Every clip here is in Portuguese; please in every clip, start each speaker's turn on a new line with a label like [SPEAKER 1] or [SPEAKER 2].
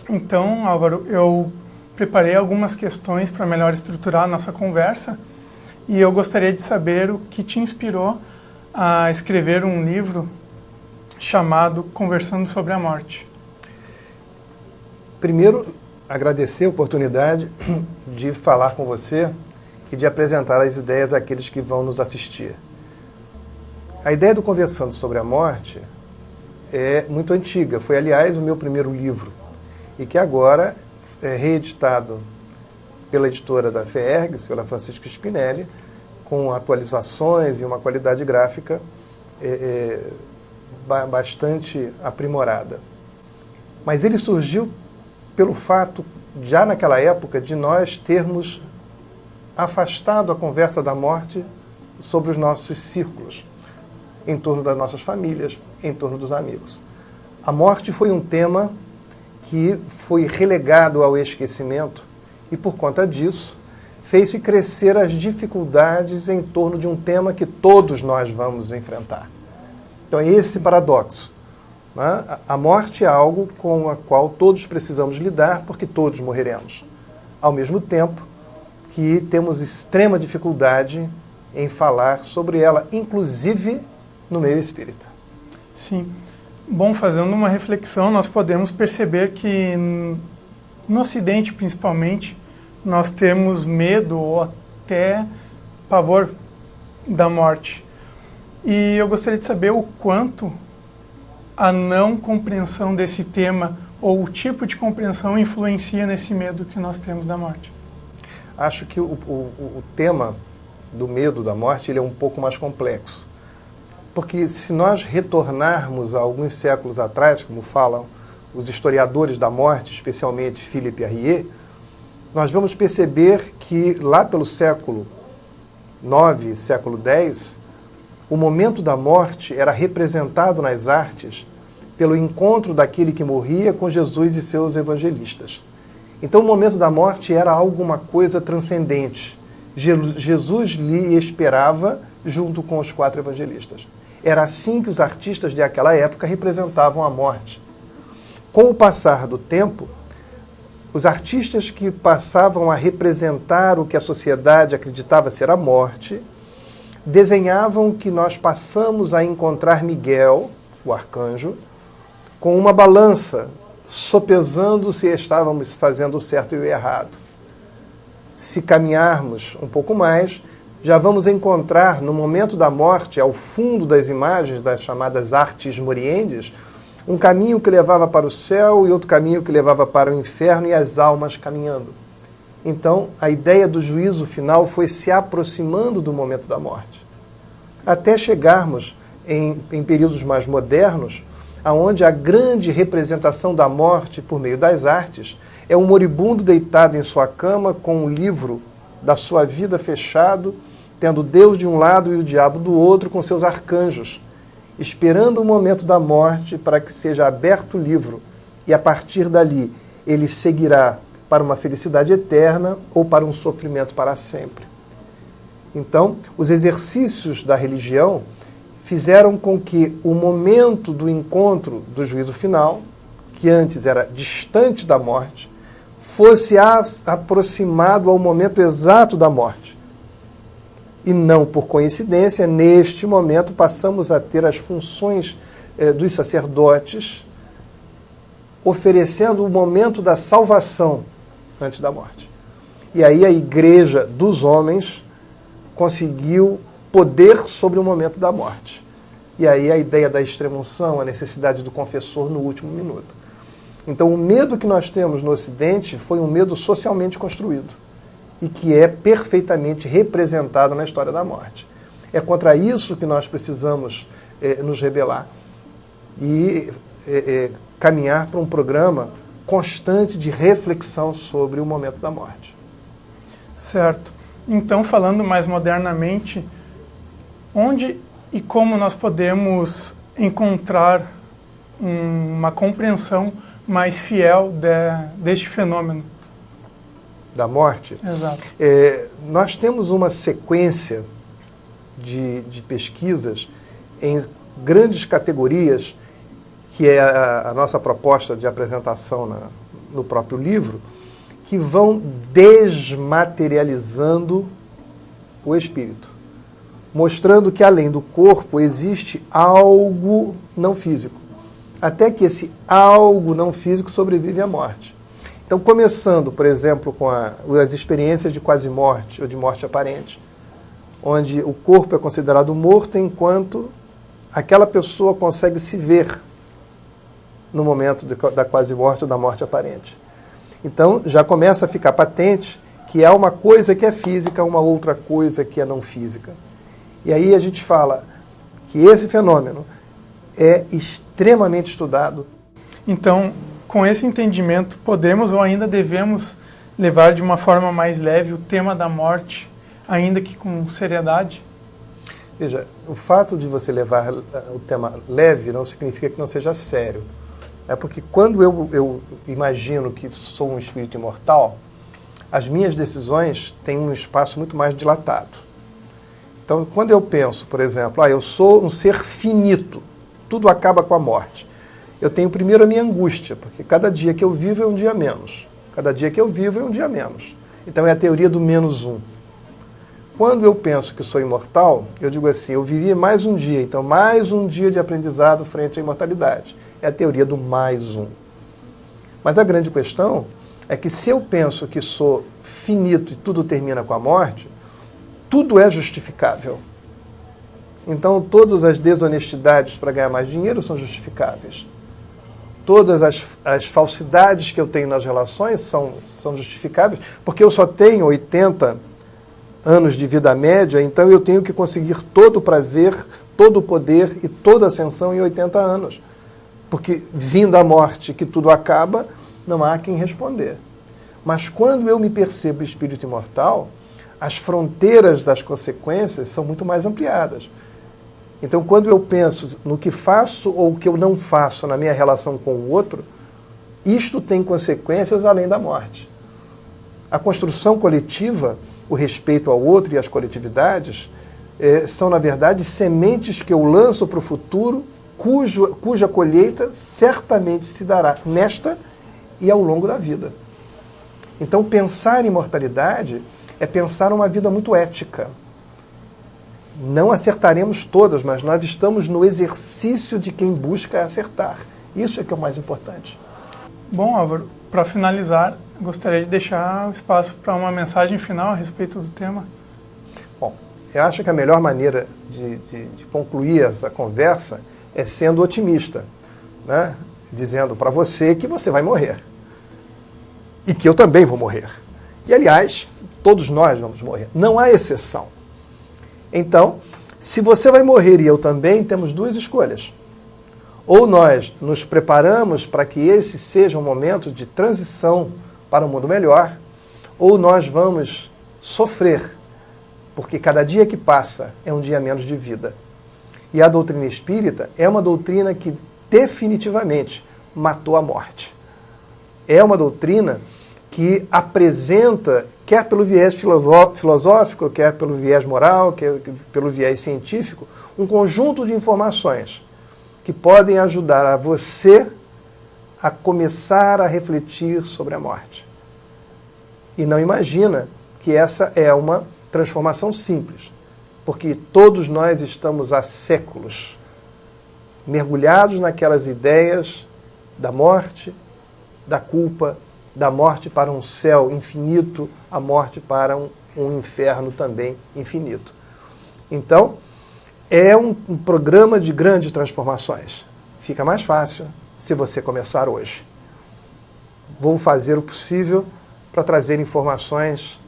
[SPEAKER 1] Então, Álvaro, eu preparei algumas questões para melhor estruturar a nossa conversa e eu gostaria de saber o que te inspirou a escrever um livro chamado Conversando sobre a Morte.
[SPEAKER 2] Primeiro, agradecer a oportunidade de falar com você e de apresentar as ideias àqueles que vão nos assistir. A ideia do Conversando sobre a Morte é muito antiga. Foi, aliás, o meu primeiro livro e que agora é reeditado pela editora da FEERGS, pela Francisco Spinelli, com atualizações e uma qualidade gráfica bastante aprimorada. Mas ele surgiu pelo fato, já naquela época, de nós termos afastado a conversa da morte sobre os nossos círculos, em torno das nossas famílias, em torno dos amigos. A morte foi um tema que foi relegado ao esquecimento e, por conta disso, fez-se crescer as dificuldades em torno de um tema que todos nós vamos enfrentar. Então é esse paradoxo. Né? A morte é algo com a qual todos precisamos lidar, porque todos morreremos. Ao mesmo tempo que temos extrema dificuldade em falar sobre ela, inclusive no meio espírita.
[SPEAKER 1] Sim. Bom, fazendo uma reflexão, nós podemos perceber que no Ocidente, principalmente, nós temos medo ou até pavor da morte. E eu gostaria de saber o quanto a não compreensão desse tema ou o tipo de compreensão influencia nesse medo que nós temos da morte.
[SPEAKER 2] Acho que o tema do medo da morte ele é um pouco mais complexo. Porque se nós retornarmos a alguns séculos atrás, como falam os historiadores da morte, especialmente Philippe Arrier, nós vamos perceber que lá pelo século IX, século X, o momento da morte era representado nas artes pelo encontro daquele que morria com Jesus e seus evangelistas. Então o momento da morte era alguma coisa transcendente. Jesus lhe esperava junto com os 4 evangelistas. Era assim que os artistas daquela época representavam a morte. Com o passar do tempo, os artistas que passavam a representar o que a sociedade acreditava ser a morte, desenhavam que nós passamos a encontrar Miguel, o arcanjo, com uma balança, sopesando se estávamos fazendo o certo e o errado. Se caminharmos um pouco mais, já vamos encontrar, no momento da morte, ao fundo das imagens das chamadas artes moriendes, um caminho que levava para o céu e outro caminho que levava para o inferno e as almas caminhando. Então, a ideia do juízo final foi se aproximando do momento da morte. Até chegarmos em períodos mais modernos, onde a grande representação da morte por meio das artes é um moribundo deitado em sua cama com um livro da sua vida fechado, tendo Deus de um lado e o diabo do outro com seus arcanjos, esperando o momento da morte para que seja aberto o livro e a partir dali ele seguirá para uma felicidade eterna ou para um sofrimento para sempre. Então, os exercícios da religião fizeram com que o momento do encontro do juízo final, que antes era distante da morte, fosse aproximado ao momento exato da morte. E não por coincidência, neste momento passamos a ter as funções dos sacerdotes, oferecendo o momento da salvação antes da morte. E aí a igreja dos homens conseguiu poder sobre o momento da morte. E aí a ideia da extrema-unção, a necessidade do confessor no último minuto. Então o medo que nós temos no Ocidente foi um medo socialmente construído e que é perfeitamente representado na história da morte. É contra isso que nós precisamos nos rebelar e caminhar para um programa constante de reflexão sobre o momento da morte.
[SPEAKER 1] Certo. Então, falando mais modernamente, onde e como nós podemos encontrar uma compreensão mais fiel deste fenômeno?
[SPEAKER 2] Da morte?
[SPEAKER 1] Exato.
[SPEAKER 2] Nós temos uma sequência de pesquisas em grandes categorias, que é a nossa proposta de apresentação no próprio livro, que vão desmaterializando o espírito, mostrando que além do corpo existe algo não físico, até que esse algo não físico sobrevive à morte. Então, começando, por exemplo, com as experiências de quase-morte ou de morte aparente, onde o corpo é considerado morto enquanto aquela pessoa consegue se ver no momento da quase-morte ou da morte aparente. Então, já começa a ficar patente que há uma coisa que é física, uma outra coisa que é não física. E aí a gente fala que esse fenômeno é extremamente estudado.
[SPEAKER 1] Então, com esse entendimento, podemos ou ainda devemos levar de uma forma mais leve o tema da morte, ainda que com seriedade?
[SPEAKER 2] Veja, o fato de você levar o tema leve não significa que não seja sério. É porque quando eu imagino que sou um espírito imortal, as minhas decisões têm um espaço muito mais dilatado. Então, quando eu penso, por exemplo, eu sou um ser finito, tudo acaba com a morte. Eu tenho primeiro a minha angústia, porque cada dia que eu vivo é um dia menos. Cada dia que eu vivo é um dia menos. Então é a teoria do menos um. Quando eu penso que sou imortal, eu digo assim, eu vivi mais um dia, então mais um dia de aprendizado frente à imortalidade. É a teoria do mais um. Mas a grande questão é que se eu penso que sou finito e tudo termina com a morte, tudo é justificável. Então todas as desonestidades para ganhar mais dinheiro são justificáveis. Todas as falsidades que eu tenho nas relações são justificáveis, porque eu só tenho 80 anos de vida média, então eu tenho que conseguir todo o prazer, todo o poder e toda a ascensão em 80 anos. Porque, vindo a morte, que tudo acaba, não há quem responder. Mas quando eu me percebo espírito imortal, as fronteiras das consequências são muito mais ampliadas. Então, quando eu penso no que faço ou o que eu não faço na minha relação com o outro, isto tem consequências além da morte. A construção coletiva, o respeito ao outro e às coletividades, são, na verdade, sementes que eu lanço para o futuro, cuja colheita certamente se dará nesta e ao longo da vida. Então, pensar em imortalidade é pensar uma vida muito ética. Não acertaremos todas, mas nós estamos no exercício de quem busca acertar. Isso é que é o mais importante.
[SPEAKER 1] Bom, Álvaro, para finalizar, gostaria de deixar o espaço para uma mensagem final a respeito do tema.
[SPEAKER 2] Bom, eu acho que a melhor maneira de concluir essa conversa é sendo otimista, né? Dizendo para você que você vai morrer. E que eu também vou morrer. E, aliás, todos nós vamos morrer. Não há exceção. Então, se você vai morrer e eu também, temos duas escolhas. Ou nós nos preparamos para que esse seja um momento de transição para um mundo melhor, ou nós vamos sofrer, porque cada dia que passa é um dia menos de vida. E a doutrina espírita é uma doutrina que definitivamente matou a morte. É uma doutrina que apresenta, quer pelo viés filosófico, quer pelo viés moral, quer pelo viés científico, um conjunto de informações que podem ajudar a você a começar a refletir sobre a morte. E não imagina que essa é uma transformação simples, porque todos nós estamos há séculos mergulhados naquelas ideias da morte, da culpa, da morte para um céu infinito, a morte para um inferno também infinito. Então, é um programa de grandes transformações. Fica mais fácil se você começar hoje. Vou fazer o possível para trazer informações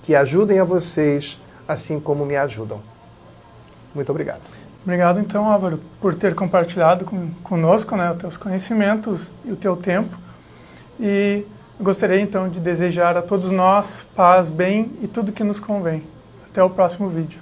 [SPEAKER 2] que ajudem a vocês, assim como me ajudam. Muito obrigado.
[SPEAKER 1] Obrigado, então, Álvaro, por ter compartilhado conosco, né, os teus conhecimentos e o teu tempo. E eu gostaria, então, de desejar a todos nós paz, bem e tudo que nos convém. Até o próximo vídeo.